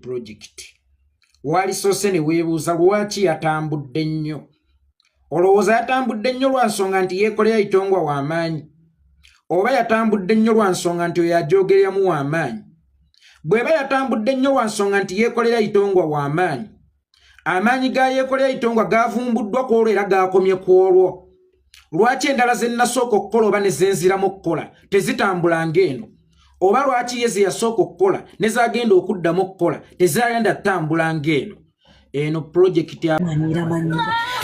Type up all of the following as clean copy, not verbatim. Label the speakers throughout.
Speaker 1: project wali sose ne weebuuza lwaki yatambudde nnyo olowooza yatambudde nnyo lwa nsonga nti Yekolera Itongwa w'amaanyi oba yatambudde nnyo lwa nsonga nti oyo ajogereramu w'amaanyi bw'eba yatambudde nnyo lwa nsonga nti Yekolera Itongwa w'amaanyi amaanyi ga Yekolera Itongwa gaavumbuddwa ku olwo era gaakomye ku olwo lwaki endala ze nnasooka okukola oba ne zenziramu okukola tezitambula ng'eno oba lwaki ye ze yasooka okukola ne zaagenda okuddamu okukola tezagenda ttambula ng'eno eno project ya
Speaker 2: manyira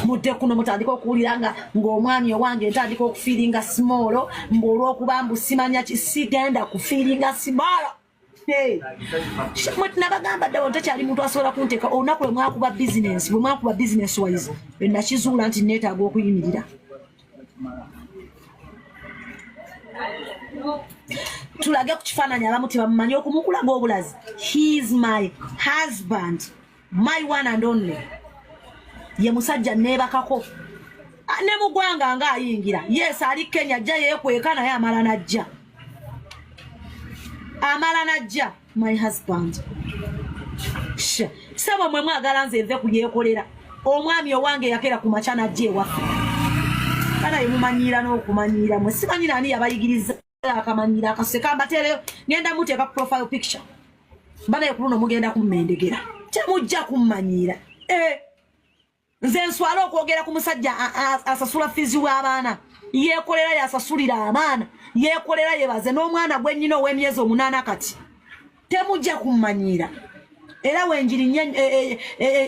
Speaker 2: mudde kuno mutandika okuwulira ng'omwami owange ntandika okufiiringa small olw'okuba mbu simanya kisigenda kufiiringa small mwe tunabagamba ddawo tekyali muntu asobola kunteeka olunaku lwe mwakuba business wise nakizuula nti neetaaga okuyimirira tulage ku kifaananyi abamu tebamumanyi okumukulaga obulazi. He is my husband, my one and only. Ye musajja neebakako ne mugwanga nga ayingira. Yes, ali Kenya ajja yeekweka naye amala najja. My husband. Saba mwe mwagala nze nve ku Yekolera. Omwami owange yakera ku macha najja ewaffe. Kana yemumanyiira n'okumanyiira mwe simanyi nani yabayigiriza akamanyira akaseka mbatere ngenda muteeka profile picture. Bana yekuno mugenda kummendegera. Temujja kummanyira. Nze nswala okwogera ku musajja asasula fizi w'abaana. Yekolera yasasulira abaana. Yekolera yebaze n'omwana gwe nnyina ow'emyezi 8 kati. Temujja kummanyira. Era wenjiri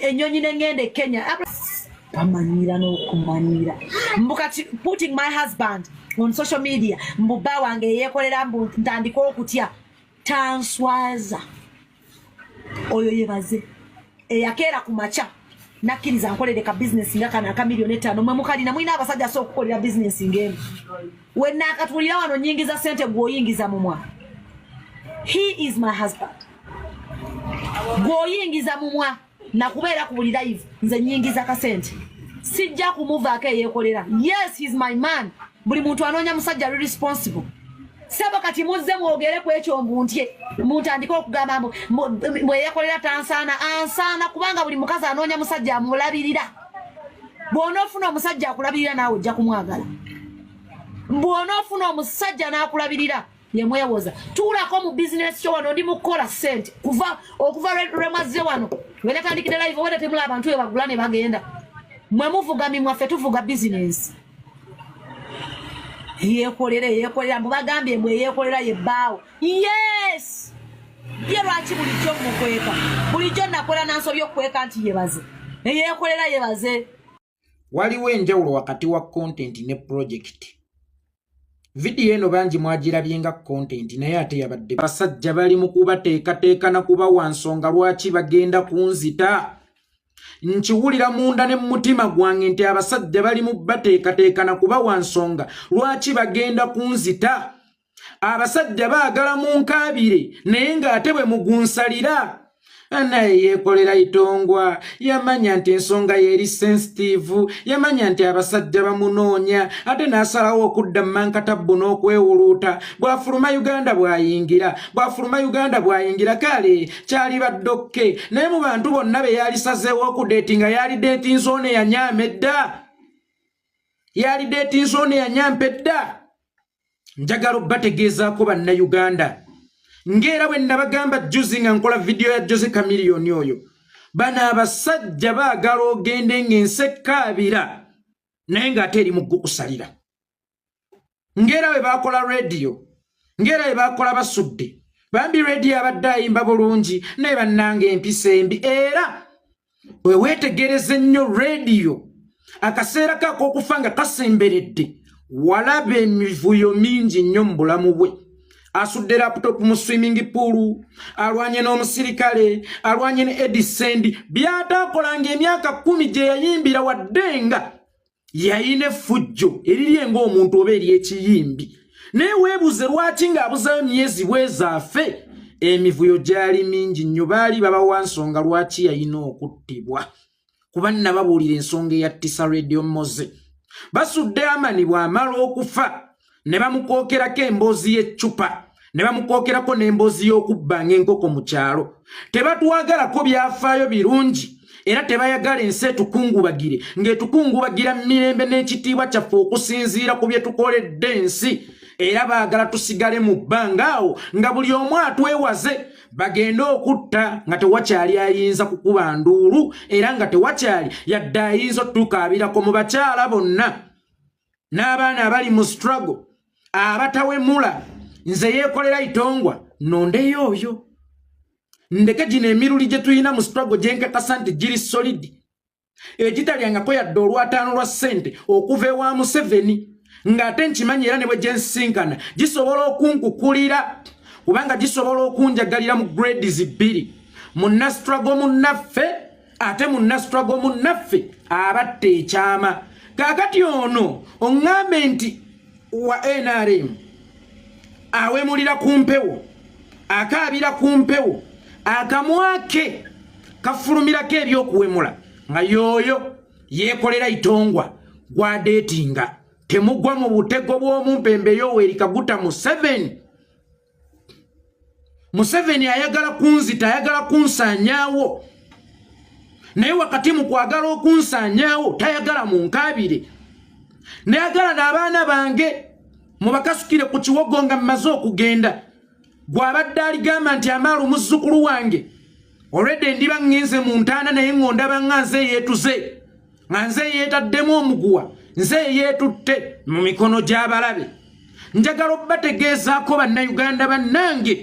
Speaker 2: ennyonyi n'engende Kenya. Pamanyira n'okumanyira. Mbukati putting my husband on social media. Mbuba wange Yekolera ntandika okutya. Tanswaza. Oyo yebaze. Eyakera ku macha. Nakkiriza nkolere ka business nga kana ka milioni 5 mwe mukalina mwina abasajja so okukolera business ngemu wenna akatulira wano nyingiza sente gwoyingiza mumwa. He is my husband. Gwoyingiza mumwa na kubeera ku buli live nze nyingiza ka sente sijja kumuva ake Yekolera. Yes, he is my man. Buli muntu anonya musajja responsible. Saba kati muzze mwogere ku ekyo mbuntye mutandika okugamba mwe Yekolera ansana kubanga buli mukazi anonya musajja amulabirira. Bw'ona ofuna omusajja akulabirira naawe ojja kumwagala. Bw'ona ofuna omusajja n'akulabirira yemwewoza. Tuulako mu business kyo wano ndi mukola sente okuva lwemazze wano wenatandikira live wede temula abantu we bagula ne bagenda mwe muvuga mimwa ffe tuvuga business. Yekolera mbagambye mbwe Yekolera yebbaawo. Yes, ye lwaki bulijjo mukweka bulijjo nakola nansobya okukweka nti yebaze Yekolera yebaze.
Speaker 1: Waliwo enjawulo wakati wa content ne project. Video eno bangi mwagirabye nga content naye ate yabadde basajja bali mu kubateekateeka na kuba wansonga lwaki bagenda kunzita. Nkiwulira munda ne mutima gwange nti abasajja bali mu bateekateeka na kuba wansonga lwaki bagenda kunzita. Abasajja baagala munkaabire naye ng'ate bwe mugunsalira. Naye Yekolera Itongwa yamanya nti ensonga yeri sensitive, yamanya nti abasajja bamunoonya ate n'asalawo okudda mu mankatabbu n'okwewuluuta. Bw'afuluma Uganda bw'ayingira kale kyali baddokke naye mu bantu bonna be yalisazeewo okudeetinga yali dating zone yanyampe dda. Njagala obbategeezaako bannayuganda ngera bwe nabagamba juzi nga nkola video ya Jose Chameleone oyo bana abasajja baagala ogende ng'ensekkaabira naye ng'ate eri mu kusalira. Ngera bwe baakola radio, ngera bwe baakola basudde bambi radio abadde ayimba bulungi naye bannanga empisa embi. Era bwe weetegereze nnyo radio akaseera kako okufa nga kasemberedde walaba emivuyo mingi nnyo mu bulamu bwe. Asudde laptop mu swimming pool, alwanye n'omusirikale, alwanye ne Edisend, byataakolanga emyaka 10 gye yayimbira waddenga yayine fujjo eriri ng'omuntu oba eri ekiyimbi. Naye weebuze lwaki ng'abuzayo emyezi bwezaffe. Emivuyo gyali mingi nnyo baali babawa nsonga lwaki yayina okuttibwa. Kuba nababuulira ensonga eyattisa Radio Moze. Basudde Amani bw'amala okufa ne bamukookerako emboozi y'eccupa ne bamukokerako n'emboozi y'okubbanga enkoko mu kyalo. Tebatuwagalako byafaayo birungi era tebayagala ensi etukungubagire ng'etukungubagira mirembe n'ekitiibwa kyaffe okusinziira ku bye tukoledde ensi era baagala tusigale mu bbanga awo nga buli omu atwewaze bagende okutta nga tewakyali ayinza kukuba nduulu era nga tewakyali yadde ayinza otukaabirako mu bakyala bonna n'abaana abali mu struggle abatawemula nze Yekolera Itongwa nondeyo oyo ndeke gino emiruli gye tuyina mu struggle gye nkakasa nti giri solid egitalyangako yadde olw'ataano lwa ssente okuva ewa Museveni ng'ate nkimanyi era ne bwe gye nsinkana gisobola okunkukulira kubanga gisobola okunjagalira mu grades 2 munna struggle munnaffe ate munna struggle munnaffe abatte ekyama kaakati ono oŋŋambe nti wa NRM awemulira ku mpewo akaabira ku mpewo akamwake kafulumirako ebyokuwemula nga yooyo Yekolera Itongwa gwadeetinga temugwa mu butego bw'omumpembe Yoweri Kaguta Museveni ayagala kunzita ayagala kunsaanyaawo naye wakati mu kwagala okunsaanyaawo tayagala munkaabire nayagala n'abaana bange mubakasukire ku kiwogo nga mmaze okugenda gw'abadde aligamba nti amaalo muzzukulu wange olwedde ndiba ŋŋenze mu ntaana naye ng'ondaba nga nze yeetuze nga nze yeetaddemu omuguwa nze yeetutte mu mikono gy'abalabe njagala obbategeezaako bannayuganda bannange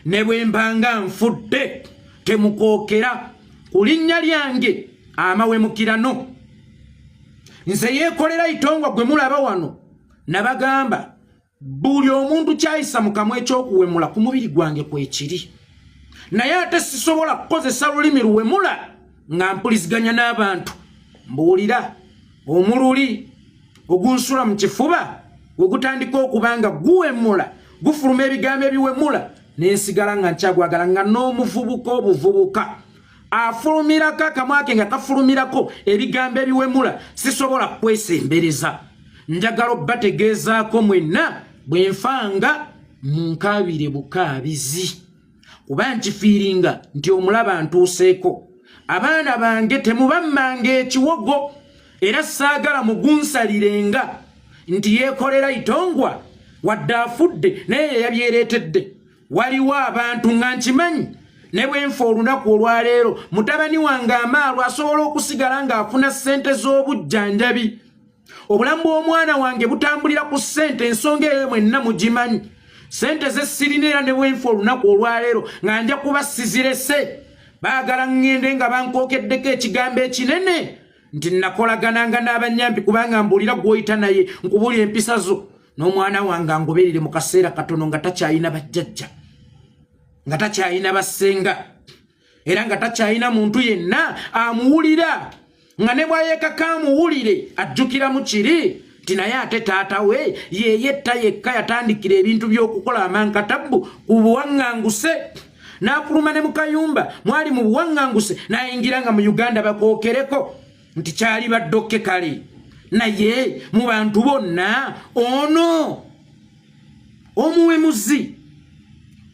Speaker 1: ne bwe mbanga nfudde temukookera ku linnya lyange amawemukirano nze Yekolera Itongwa gwe mulaba wano nabagamba buli omuntu kyayisa mu kamwa ekyokuwemula ku mubiri gwange kwekiri naye ate sisobola kukozesa lulimi luwemula nga mpuliziganya n'abantu mbuulira omululi ogunsula mu kifuba we gutandika okubanga guwemula gufuluma ebigambo ebiwemula nensigala nga nkyagwagala nga n'omuvubuka obuvubuka afulumirako akamwa ke nga kafulumirako ebigambo ebiwemula sisobola kwesembereza njagala obbategeezaako mwenna bwe nfanga munkaabire bukaabizi kuba nkifiiringa nti omulaba ntuuseeko abaana bange temubammanga ekiwogo era saagala mugunsalirenga nti Yekolera Itongwa wadde afudde naye yabyereetedde waliwo abantu nga nkimanyi ne bwe nfa olunaku olwaleero mutabani wange amaalo asobola okusigala ng'afuna ssente z'obujjanjabi obulamu bw'omwana wange butambulira ku ssente ensonga eyo mwenna mugimanyi ssente ze sirina era ne bwe nfa olunaku olwaleero nga nja kuba sizirese baagala ŋŋende nga bankookeddeko ekigambo ekinene nti nakolagananga n'abanyampi kubanga mbuulira gw'oyita naye nkubulya empisa zo n'omwana wange angoberere mu kaseera katono nga takyayina bajjajja nga takyayina bassenga era nga takyayina muntu yenna amuwulira nga ne bw'ayeekaka amuwulire ajjukira mu kiri nti naye ate taata we yeyetta yekka yatandikira ebintu by'okukola amankatabbu ku buwaŋŋanguse n'afuluma ne mu kayumba mwali mu buwaŋŋanguse n'ayingira nga mu Uganda bakookereko nti kyali baddokke kale naye mu bantu bonna ono omuwemuzi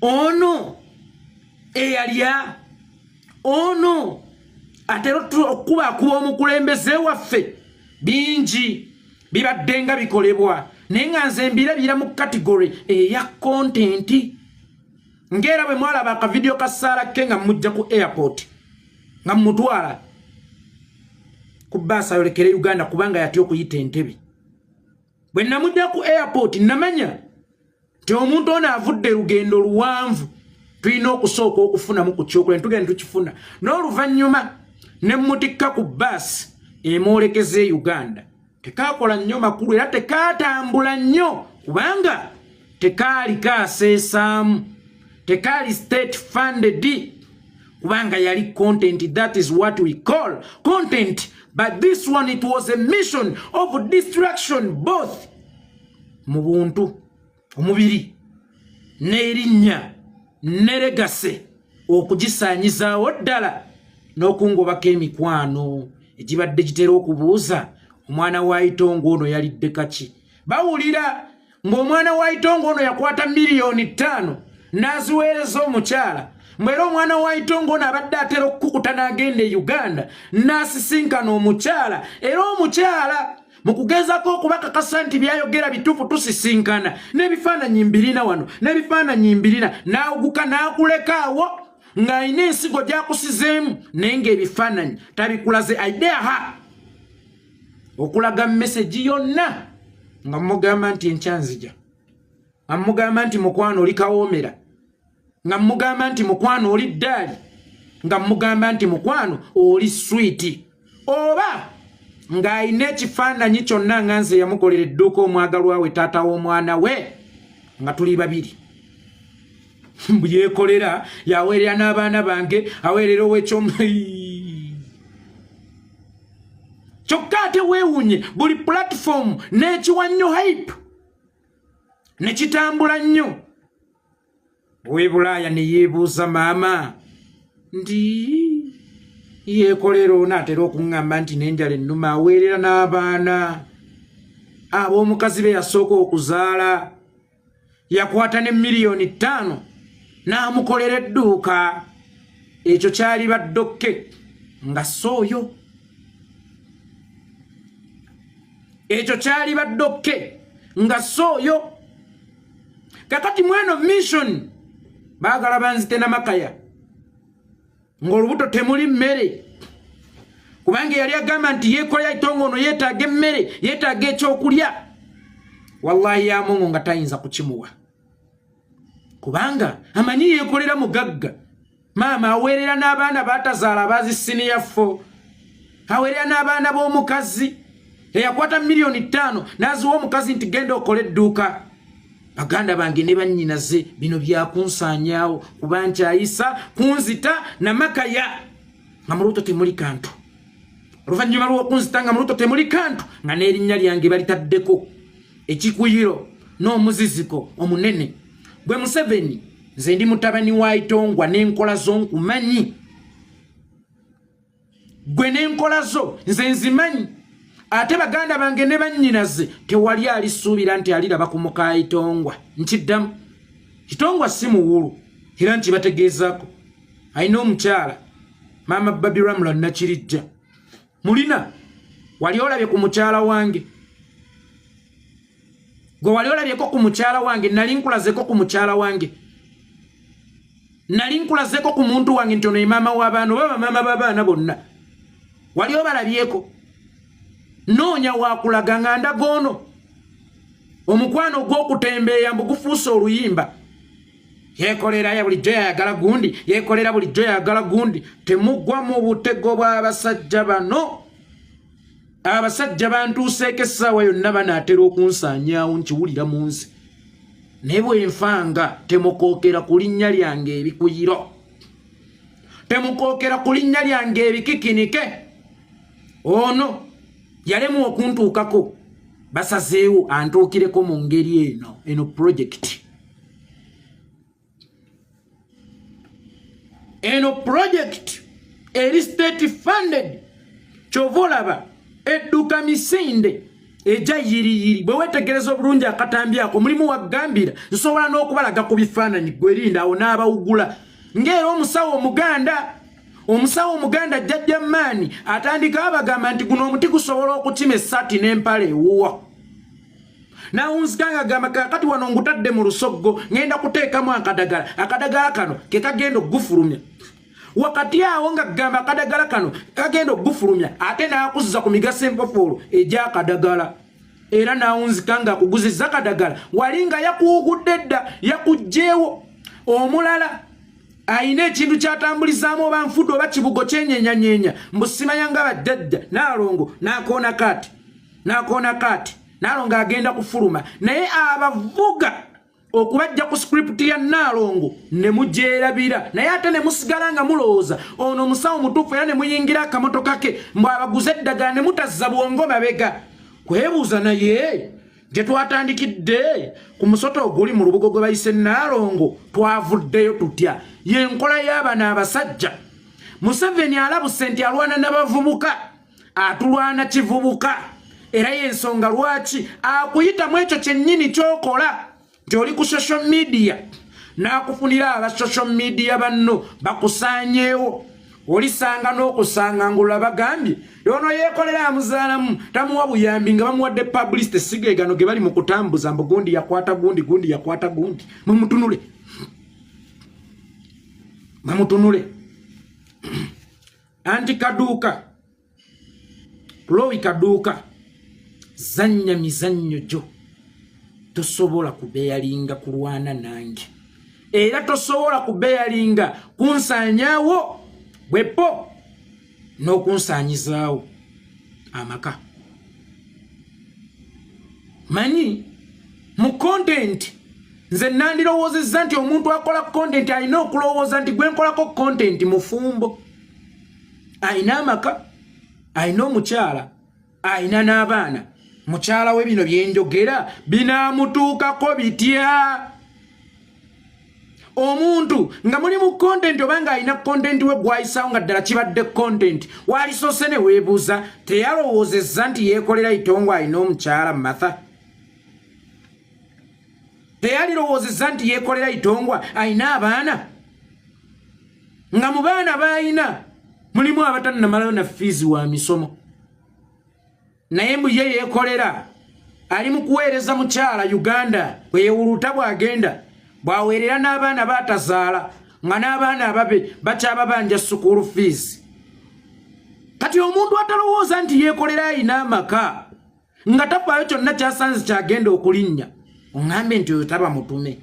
Speaker 1: ono eyalya ono atera okukuba omukulembeze waffe bingi bibadde nga bikolebwa naye nga nze mbirabira mu kategori eya kontenti ng'era bwe mwalaba akavidiyo ka Sarah ke nga mujja ku airport nga mutwala ku bbaasi ayolekere Uganda kubanga yatya okuyita Entebbe bwe namujja ku airport namanya nti omuntu ono avudde lugendo luwanvu tulina okusooka okufunamu ku kyokulya tugenda tukifuna n'oluvannyuma ne mutikka ku bbaasi emwolekeza e Uganda tekaakola nnyo makulu era tekaatambula nnyo kubanga tekaali kaaseesaamu tekaali state funded kubanga yali content. That is what we call content, but this one it was a mission of distraction both mu buntu omubiri n'erinnya neregase okugisaanyizaawo ddala n'okungobako emikwano egibadde gitera okubuuza omwana wa Itongwa ono yalidde kaki bawulira ng'omwana wa Itongo ono yakwata miliyoni 5 n'aziweereza omukyala mbwera omwana wa Itongo ono abadde atera okukukuta n'agenda e Uganda n'asisinkana omukyala era omukyala mu kugezako okubakakasa nti byayogera bituufu tusisinkana n'ebifaananyi mbirina wano n'ebifaananyi mbirina n'awuguka n'akulekaawo ng'alina ensigo gy'akusizeemu naye ng'ebifaananyi tabikulaze aideaha okulaga message yonna nga mugamba nti enkyanzija nga mugamba nti mukwano oli kawoomera nga mugamba nti mukwano oli ddaali nga mugamba nti mukwano oli swiiti oba ng'alina ekifaananyi kyonna nga nze yamukolera edduuka omwagalwa we taata w'omwana we nga tuli babiri Yekolera yaweerera n'abaana bange aweerera ow'ekyomu kyokka ate weewunye buli platform n'ekiwa nnyo hype ne kitambula nnyo bwe Bulaaya ne yeebuuza maama ndi Yekolera onaatera okuŋŋamba nti n'enjala ennuma aweerera n'abaana ab'omukazi be yasooka okuzaala yakwata ne miliyoni 5 n'amukolera edduuka ekyo kyali baddokke nga sooyo ekyo kyali baddokke nga sooyo kakati mweno mission baagala banzite namakaya ng'olubuto temuli mmere kubanga yali agamba nti Yekolera Itongo ono yeetaaga emmere yeetaaga ekyokulya wallahi yamungu nga tayinza kukimuwa kubanga amanyi Yekolera mugagga maama aweerera n'abaana baatazaala abazi siniya 4 aweerera n'abaana b'omukazi eyakwata miliyoni 5 n'aziwa omukazi nti genda okole edduuka baganda bange ne bannyinaze bino byakunsaanyaawo kuba nkyayisa kunzita namakaya nga mu lubuto temuli kantu oluvannyuma lw'okunzita nga mu lubuto temuli kantu nga n'erinnya lyange balitaddeko ekikuyiro n'omuziziko omunene gwe Museveni nze ndi mutabani wa Itongwa n'enkola zo nkumanyi gwe n'enkola zo nze nzimanyi ate baganda bange ne bannyinaze tewali alisuubira nti aliraba ku muka Itongwa nkiddamu Itongwa si muwulu era nkibategeezaako alina omukyala maama Babi Ramla Nakirijja mulina wali olabye ku mukyala wange gwe wali olabyeko ku mukyala wange nali nkulazeko ku mukyala wange nali nkulazeko ku muntu wange nti ono ye maama w'abaana oba bamaama b'abaana bonna wali obalabyeko noonya wakulaga nga ndagoono omukwano gw'okutembeeya mbu gufuuse oluyimba Yekolera ya bulijjo yayagala gundi Yekolera bulijjo yayagala gundi temuggwa mu butego bw'abasajja bano abasajja bantuuseeko essaawa yonna banaatera okunsaanyaawo nkiwulira mu nsi naye bwenfanga temukookera ku linnya lyange ebikuyiro temukookera ku linnya lyange ebikikinike ono yalemu okuntuukako basazeewo antuukireko mu ngeri eno project eri state funded kyova olaba edduka misinde eja yiriyiri bwe wetegereza obulungi akatambi ako mulimu waggambira nsobola n'okubalaga ku bifaananyi gwerinda awo n'abawugula ng'era omusawo omuganda jjajja maani atandika abagamba nti guno omuti gusobola okukima essaati n'empale ewuwa nawunzika ng'agamba kakati wano ngutadde mu lusoggo ngenda kuteekamu akadagala kano ke kagenda okugufulumya wakati awo nga gamba akadagala kano kagenda okugufulumya ate n'akuzza ku migaso empofoolo egy'akadagala era nawunzika nga akuguzizza akadagala wali nga yakuwugudde dda yakugjeewo omulala ayina ekintu kyatambulizaamu oba nfudde oba kibugo kyenyenyanyenya mbusimanya nga bajjajja naalongo n'akoona kaati naalongo agenda kufuluma naye abavuga okubajja ku script ya naalongo ne mugyerabira naye ate ne musigala nga mulowooza ono omusawo mutuufu era ne muyingira akamotoka ke mbw abaguze eddagala ne mutazza bwongo mabega kwebuuza naye gye twatandikidde ku musoto oguli mu lubugo gwe bayise naalongo twavuddeyo tutya y'enkola y'abano abasajja Museveni alabuse nti alwana n'abavubuka atulwana kivubuka era yensonga lwaki akuyita mu ekyo kyennyini ky'okola nti oli ku social media n'akufunira aba social media banno bakusaanyeewo olisanga n'okusanga ngula bagambye yono Yekolera amuzaalamu tamuwa buyambi nga bamuwadde publicity sigeegano ge bali mu kutambuza mbu gundi yakwata gundi gundi yakwata gundi mamutunule anti Kaduka Chloe Kaduka zanya mizannyo gyo tosobola kubeyalinga kulwana nange era tosobola kubeyalinga kunsanyawo bwepo n'okunsanyizaawo amaka manyi mu content nze nandirowoozezza nti omuntu akola content alina okulowooza nti gwe nkolako content mufumbo alina amaka alina omukyala alina n'abaana mukyala we bino byenjogera binaamutuukako bitya omuntu nga muli mu content obanga alina content we gwayisawo nga ddala kibadde content walisoose ne weebuuza teyalowoozezza nti Yekolera itongo alina omukyala matha teyalirowoozezza nti Yekolera itongwa alina abaana nga mu baana b'alina mulimu abatannamalayo na fiizi wa misomo naye mbu ye Yekolera ali mu kuweereza mukyala Uganda bweyewuluta bw'agenda bwaweerera n'abaana baatazaala nga n'abaana ababe bakyababanja school fees kati omuntu atalowooza nti Yekolera alina amaka nga tafaayo kyonna kyasanze kyagenda okulinnya oŋŋambe nti oyo taba mutume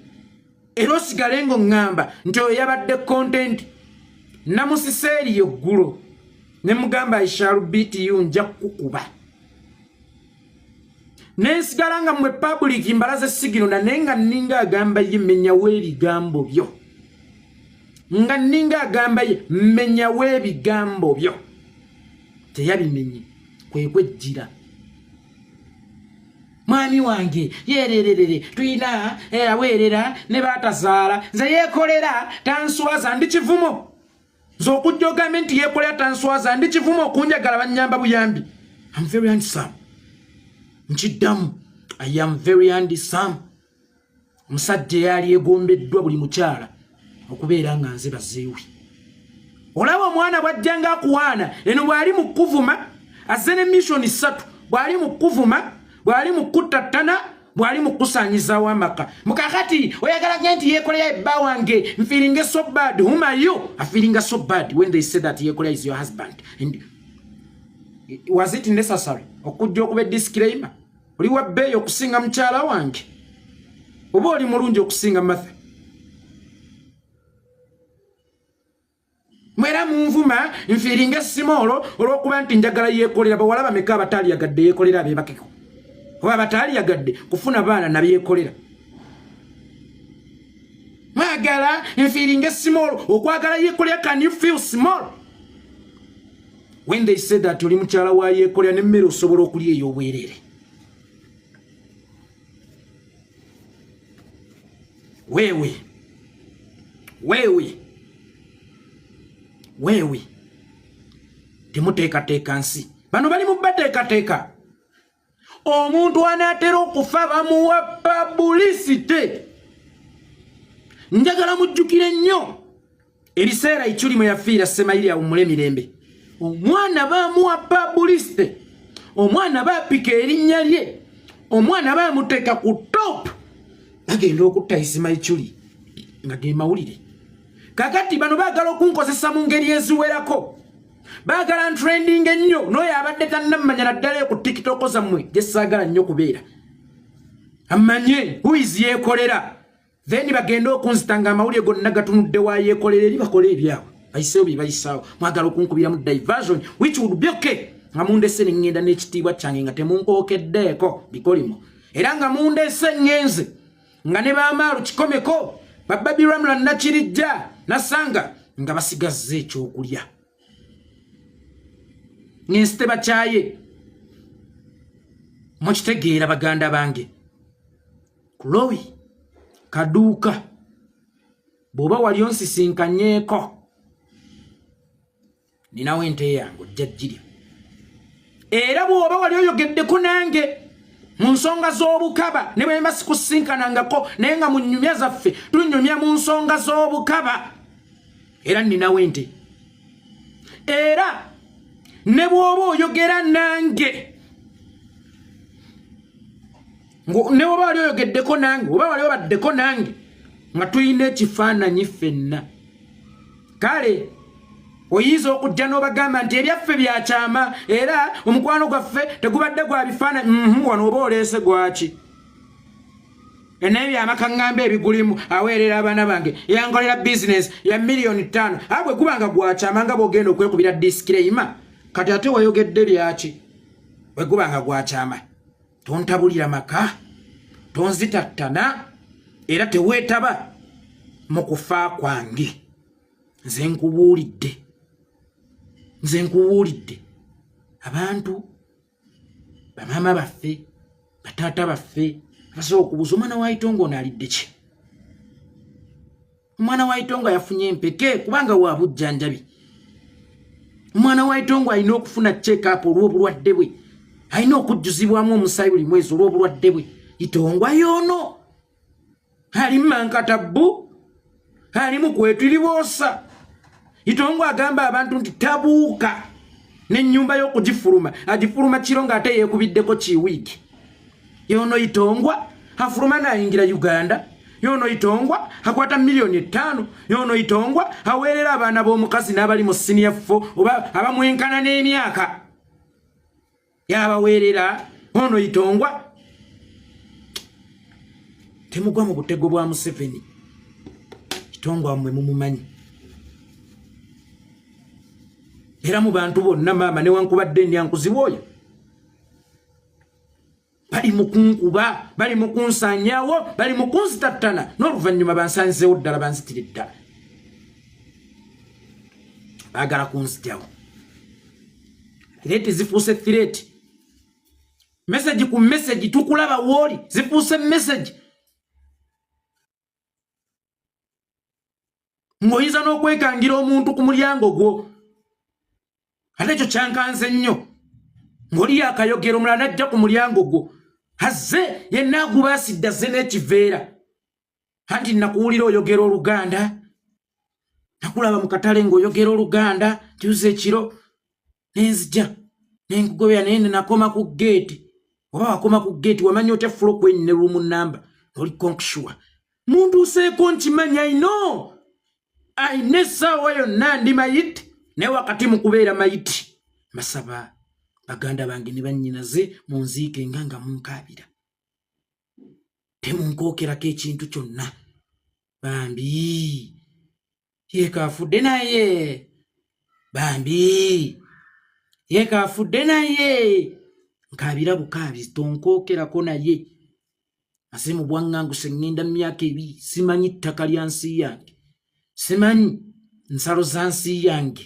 Speaker 1: era osigale ng'oŋŋamba nti oyo yabadde content namusiseeri yeggulo ne mugamba I shall beat you nja kukuba nensigala nga mwe public mbalaze sigino na nenga ninga agamba ye menya w'ebigambo byo nga ninga agamba ye menya w'ebigambo byo teyabimenye kwejjira mwami wange yererere tuyina aweerera ne baatazaala nze Yekolera tanswaza ndi kivumo nze okujja ogambe nti Yekolera tanswaza ndi kivumo okunjagala bannyamba buyambi I'm very handsome nkiddamu I am very handsome omusajja yali egombeddwa buli mukyala okubeera nga nze bazeewe olaba omwana bwajjanga akuwaana eno bw'ali mu kuvuma azze ne mission 3 bw'ali mu kuvuma bw'ali mu kuttattana bw'ali mu kusaanyizaawo amaka mukakati oyagala gye nti Yekolera ebba wange feeling so bad whom are you I feeling so bad when they say that Yekolera is your husband and was it necessary okujja okuba disclaimer oli wabbeeyi okusinga mukyala wange oba oli mulungi okusinga matha mwera munvuma nfiiringa simolo olw'okuba nti njagala Yekolera bawala bameka abataliyagadde Yekolera abebakeko oba abataliyagadde kufuna baana nabyekolera mwagala nfiiringa simolo okwagala Yekolera can you feel small when they say that oli mukyala wa Yekolera nemmere osobola okulya ey'obwerere wewe temuteekateeka nsi bano bali mu bateekateeka omuntu anaatera okufa bamuwa publicity njagala mujjukire nnyo eriseera ikyuli mwe yafiira Semairi awummule mirembe omwana baamuwa publicity omwana baapika erinnya lye omwana baamuteeka ku top bagenda okutta Ismail nga ge mawulire kakati bano baagala okunkozesa mu ngeri eziwerako baagala trending ennyo n'oyo abadde tannammanya naddala ku TikTok zammwe gye saagala nnyo kubeera amanye who is Yekolera then bagenda okunzitanga amawulire gonna gatunudde wa Yekolera eri bakola ebyabwe bayiseewo bye bayisaawo mwagala okunkubiramu diversion which would be okay nga mundese ne ŋŋenda n'ekitiibwa kyange nga temunkookeddeeko bikolimu era nga mundese ŋŋenze nga ne baamaalu kikomeko babbabi Ramla Nakirijja nasanga nga basigazze ekyokulya ng'ensi tebakyaye mukitegeera baganda bange Chloe Kaduka bw'oba wali onsisinkanyeko ninawo ente yange ojja ggirya era bw'oba wali oyogeddeko nange mu nsonga z'obukaba ne bwe mba sikusinkanangako naye nga mu nnyumya zaffe tunyumya mu nsonga z'obukaba era nninawe nti era ne bw'oba oyogera nange ne bw'oba wali oyogeddeko nange oba wali obaddeko nange nga tulina ekifaananyi ffenna kale oyinza okujja n'obagamba nti ebyaffe byakyama era omukwano gwaffe tegubadde gwa bifaananyi wano oba oleese gwaki naye byamakaŋŋamba ebigulimu aweerera abaana bange yankolera bizinesi ya $5,000,000 abwe kubanga gwakyama nga bw'ogenda okwekubira disclaimer kati ate wayogedde byaki bwe gubanga gwakyama tontabulira maka tonzitattana era teweetaba mu kufa kwange nze nkubuulidde abantu bamaama baffe bataata baffe basobola okubuuza omwana wa Itongo ono alidde ki omwana wa Itongo yafunye empeke kubanga wa bujjanjabi omwana wa Itongo alina okufuna check-up olw'obulwadde bwe alina okujjuzibwamu omusaayi buli mwezi olw'obulwadde bwe Itongo yoono ali mankatabu ali mu kwetuliboosa Itongo agamba abantu nti tabuuka n'ennyumba y'okugifuluma agifuluma kiro ng'ate yeekubiddeko kiwiiki yoono Itongo afuluma n'ayingira Uganda yoono Itongo akwata $5,000,000 yoono Itongo aweerera abaana b'omukazi n'abali mu senior 4 oba abamwenkana n'emyaka yabaweerera ono Itongo temugwa mu butego bwa Museveni Itongo amwe mumumanyi era mu bantu bonna maama newankubadde ndyankuziwoya bali mukunkuba bali mukunsanyawo bali mukunzitattana n'oluvannyuma bansanzeewo ddala banzitire ddala baagala kunzityawo threat zifuuse threat message ku message tukulaba wooli zifuuse message ng'oyinza n'okwekangira omuntu ku mulyango gwo ate ekyo kyankanze nnyo ng'oli akayogera omulala najja ku mulyango gwo azze yenna aguba asidde azze n'ekiveera anti nakuwulira oyogera Oluganda nakulaba mu katale ng'oyogera Oluganda tuuze ekiro nenzija nenkugobera naye nakoma ku geeti oba wakoma ku geeti wamanya otya fulo kwennyine lumu namba oli konkushua muntuuseeko nkimanya ino ayina essaawa yonna ndi mayiti naye wakati mu kubeera mayiti masaba baganda bange ne bannyinaze munziike nga munkaabira temunkookerako ekintu kyonna bambi yeekaafudde naye bambi yeekaafudde naye nkaabira bukaabi tonkookerako naye ase mu bwaŋŋanguse ŋŋenda mu myaka 2 simanyi ttaka lya nsi yange simanyi nsalo za nsi yange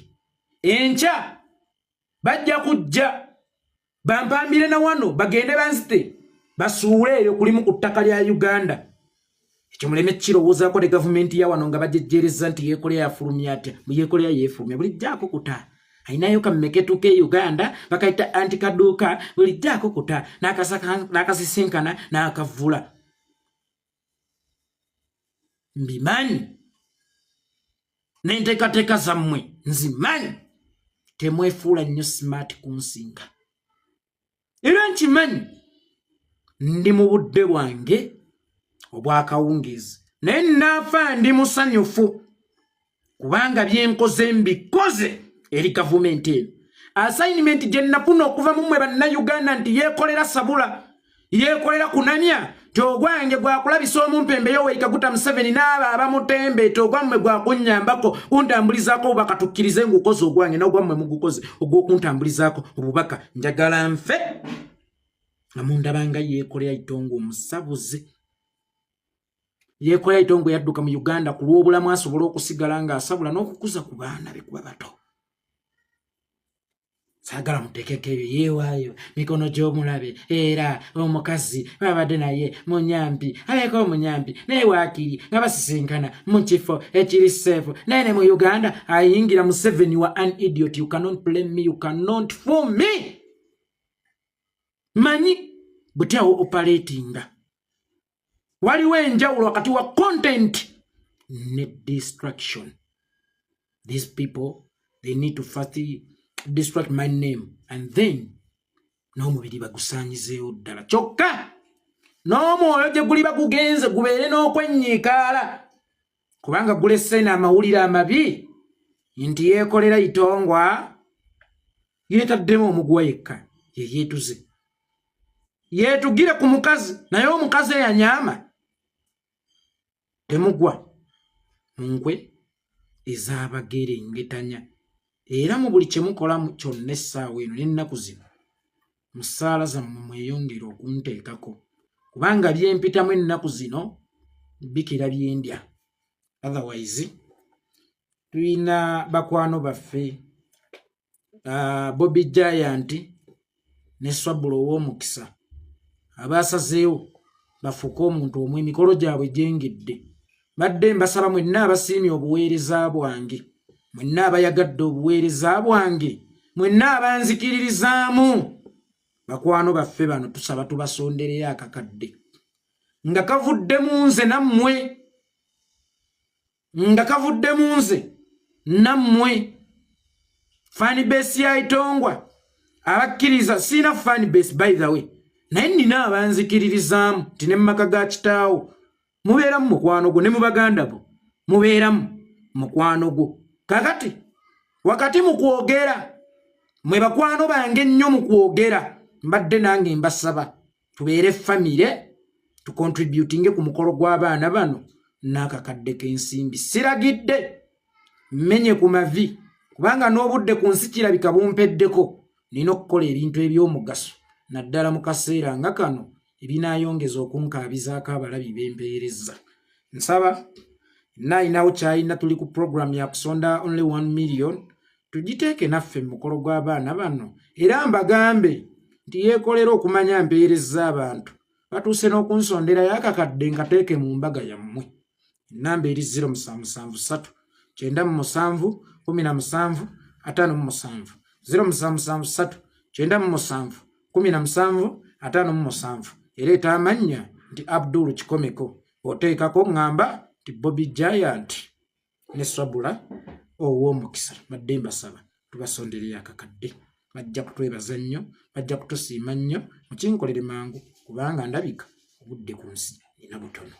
Speaker 1: enkya bajja kujja bampambire na wano bagende banzite basuule eyo kulimu ku ttaka lya Uganda ekyo muleme kirowoozaako ne gavumenti ya wano nga bajejjereza nti Yekolera yafulumya atya mu Yekolera yeefulumya bulijjaako kuta ayinayo kammeketu ke Uganda bakayita anti Kaduka bulijjaako kuta n'akasisinkana n'akavula mbimanyi n'enteekateeka zammwe nzimanyi temwefuula nnyo smart kunsinga era nkimanyi ndi mu budde bwange obwakawungeezi naye naafa ndi musanyufu kubanga byenkoze mbikoze eri gavumenti eno assignment gye nnafuna okuva mu mmwe bannayuganda nti Yekolera sabula Yekolera kunamya togwange gwakulabisa omumpembe Yoweri Museveni n'abo abamutembe togwammwe gwakunnyambako kuntambulizaako obubaka tukkirize ngukoze ogwange n'ogwammwe mugukoze ogw'okuntambulizaako obubaka njagala nfe nga mundabanga Yekolera Itongo omusabuze Yekolera Itongo yadduka mu Uganda ku lw'obulamu asobola okusigala ng'asabula n'okukuza ku baana be kuba bato saagala muteekeko ebyo yeewaayo mikono gy'omulabe era omukazi babadde naye munyambi aleka omunyambi naye waakiri nga basisinkana mu kifo ekiri seefu naye ne mu Uganda ayingira Museveni wa an idiot. You cannot blame me, you cannot fool me. manyi butyawo operatinga waliwo enjawulo wakati wa content ne distraction. These people, they need to first distract my name and then n'omubiri bagusaanyizeewo ddala kyokka n'omwoyo gye guli bagugenze gubeere n'okwenyiikaala kubanga gulesse n'amawulire amabi nti yeekolera itongwa yeetaddemu omuguwa yekka yeyeetuze yeetugire ku mukazi naye omukazi eyanyaama temugwa mu nkwe ez'abagerengetanya era mu buli kye mukola kyonna essaawa eno n'ennaku zino mu ssaala zammwe mweyongere okunteekako kubanga byempitamu ennaku zino bikira byendya. Otherwise tulina bakwano baffe Bobby Giant ne Swabula ow'omukisa abaasazeewo bafuuke omuntu omwe emikolo gyabwe gyengedde. Badde mbasaba mwenna abasiimye obuweereza bwange, mwenna abayagadde obuweereza bwange, mwenna abanzikiririzaamu bakwano baffe bano tusaba tubasondereyo akakadde nga kavudde mu nze nammwe, nga kavudde mu nze nammwe. Fanbase ya Itongwa abakkiriza sina fanbase by the way naye nina abanzikiririzaamu ti ne mumaka ga kitaawo mubeeramu mukwano gwo ne mu baganda bo mubeeramu mukwano gwo. Kakati wakati mu kwogera mwe bakwano bange nnyo mu kwogera mbadde nange mbasaba tubeere famire tukontributinge ku mukolo gw'abaana bano n'akakadde k'ensimbi. Siragidde mmenye ku mavi kubanga n'obudde ku nsi kirabika bumpeddeko nina okukola ebintu eby'omugaso naddala mu kaseera nga kano ebinaayongeza okunkaabizaako abalabi b'empeereza. Nsaba naayinawo kyayina tuli ku program ya kusonda only 1 million tugiteeke naffe mu mukolo gw'abaana bano era mbagambe nti yeekolera okumanya mpeereza abantu batuuse n'okunsonderayo akakadde nkateeke mu mbaga yammwe. Ennamba eri 0773 97 17 57 0773 97 17 57 ereeta amannya nti Abdul Kikomeko oteekako ngamba nti Bobby Giant ne Swabula ow'omukisa. Badde mbasaba tubasondereyo akakadde. Bajja kutwebaza nnyo, bajja kutusiima nnyo mukinkolere mangu kubanga ndabika obudde ku nsi ina butono.